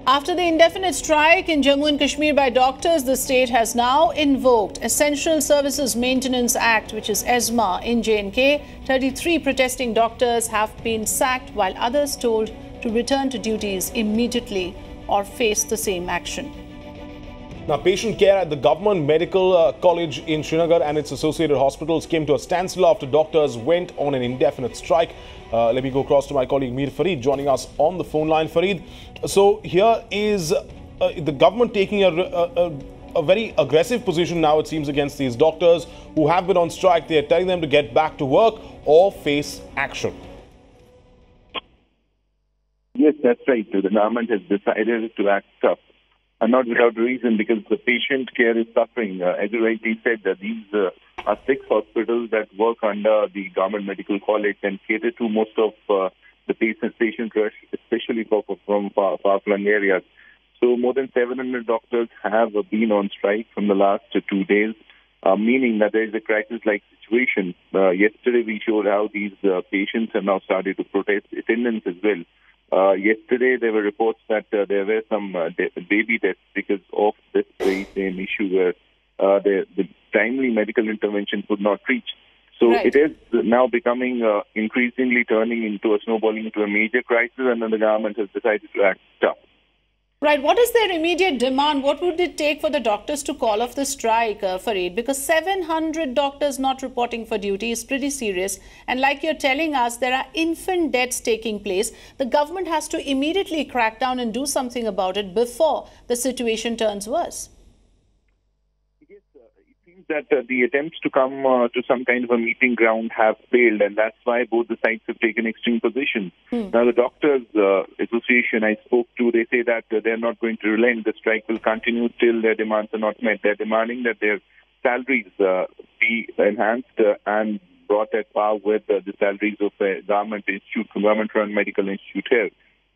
After the indefinite strike in Jammu and Kashmir by doctors, the state has now invoked Essential Services Maintenance Act, which is ESMA, in J&K. 33 protesting doctors have been sacked, while others told to return to duties immediately or face the same action. Now, patient care at the Government Medical College in Srinagar and its associated hospitals came to a standstill after doctors went on an indefinite strike. Let me go across to my colleague Mir Fareed joining us on the phone line. Fareed, so here is the government taking a very aggressive position now, it seems, against these doctors who have been on strike. They are telling them to get back to work or face action. Yes, that's right. The government has decided to act tough. And not without reason, because the patient care is suffering. As you rightly said, that these are 6 hospitals that work under the Government Medical College and cater to most of the patient rush, especially from far-flung areas. So more than 700 doctors have been on strike from the last 2 days, meaning that there is a crisis-like situation. Yesterday we showed how these patients have now started to protest attendance as well. Yesterday, there were reports that there were some baby deaths because of this very same issue where the timely medical intervention could not reach. So It is now becoming increasingly turning into a snowballing into a major crisis, and then the government has decided to act tough. Right. What is their immediate demand? What would it take for the doctors to call off the strike, Fareed? Because 700 doctors not reporting for duty is pretty serious. And like you're telling us, there are infant deaths taking place. The government has to immediately crack down and do something about it before the situation turns worse. That the attempts to come to some kind of a meeting ground have failed, and that's why both the sides have taken extreme positions. Now, the Doctors Association I spoke to, they say that they're not going to relent. The strike will continue till their demands are not met. They're demanding that their salaries be enhanced and brought at par with the salaries of a government-run medical institute here.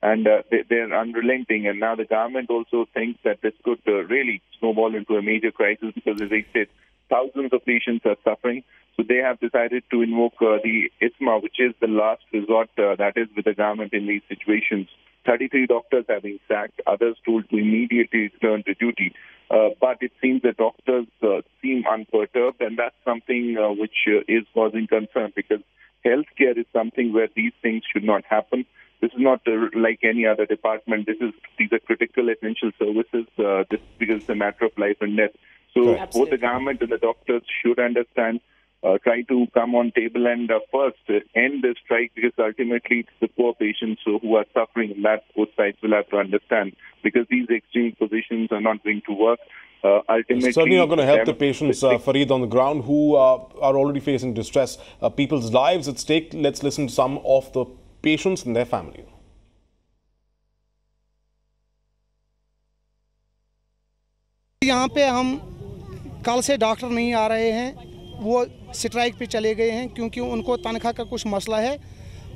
And they're unrelenting. And now the government also thinks that this could really snowball into a major crisis because, as I said, thousands of patients are suffering. So they have decided to invoke the ESMA, which is the last resort that is with the government in these situations. 33 doctors have been sacked, others told to immediately return to duty. But it seems that doctors seem unperturbed, and that's something which is causing concern, because healthcare is something where these things should not happen. This is not like any other department. These are critical essential services. This because it's a matter of life and death. So both the government and the doctors should understand, try to come on table and first end the strike, because ultimately it's the poor patients who are suffering, and that both sides will have to understand, because these extreme positions are not going to work. Ultimately, certainly not going to help the patients, Fareed, on the ground who are already facing distress. People's lives at stake. Let's listen to some of the patients and their family. यहाँ पे हम कल से doctor नहीं आ रहे हैं, वो strike पे चले गए हैं क्योंकि उनको तनख्वाह का कुछ मसला है।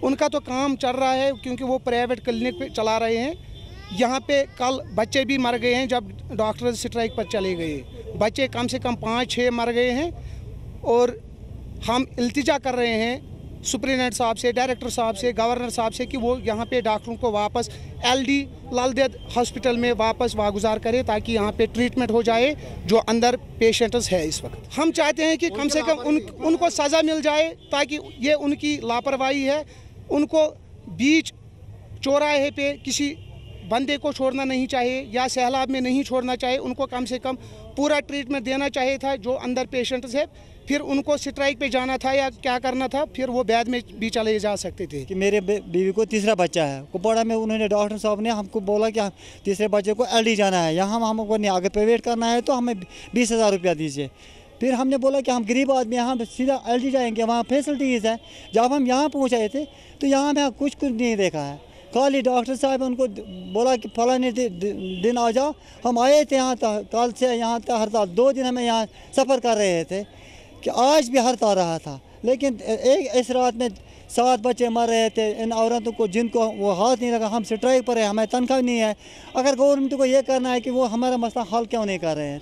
उनका तो काम चल रहा है क्योंकि वो प्राइवेट क्लिनिक पे चला रहे हैं। यहाँ पे कल बच्चे भी मर गए हैं जब डॉक्टर स्ट्राइक पर चले गए। बच्चे कम से कम 5-6 मर गए हैं, और हम इल्तिजा कर रहे हैं सुप्रीडेंट साहब से, डायरेक्टर साहब से, गवर्नर साहब से कि वो यहाँ पे डॉक्टरों को वापस LD लाल देद हॉस्पिटल में वापस वागुजार करें, ताकि यहाँ पे ट्रीटमेंट हो जाए जो अंदर पेशेंट्स है इस वक्त। हम चाहते हैं कि कम से कम उनको सज़ा मिल जाए, ताकि ये उनकी लापरवाही है। उनको बीच चौराहे पे किसी बंदे को छोड़ना नहीं चाहिए या सैलाब में नहीं छोड़ना चाहिए। उनको कम से कम पूरा ट्रीटमेंट देना चाहिए था जो अंदर पेशेंट्स है। फिर उनको स्ट्राइक पे जाना था या क्या करना था, फिर वो बाद में भी चले जा सकते थे। कि मेरे बीवी को तीसरा बच्चा है, कुपवाड़ा में उन्होंने डॉक्टर साहब ने हमको बोला कि तीसरे बच्चे को LD जाना है, यहाँ हमको नहीं, अगर प्राइवेट करना है तो हमें 20,000 रुपया दीजिए। फिर हमने बोला कि हम गरीब आदमी हैं, हम सीधा LD जाएंगे, वहाँ फैसिलिटीज़ है। जब हम यहाँ पहुँचाए थे तो यहाँ में कुछ नहीं देखा है। खाली डॉक्टर साहब उनको बोला कि फलाने दिन आ जाओ। हम आए थे यहाँ कल से यहाँ तक हड़ताल, 2 दिन हमें यहाँ सफ़र कर रहे थे कि आज भी हड़ताल रहा था। लेकिन एक इस रात में 7 बच्चे मर रहे थे, इन औरतों को जिनको वो हाथ नहीं लगा। हम स्ट्राइक पर है, हमें तनख्वाह नहीं है। अगर गवर्नमेंट को ये करना है कि वो हमारा मसला हल क्यों नहीं कर रहे हैं।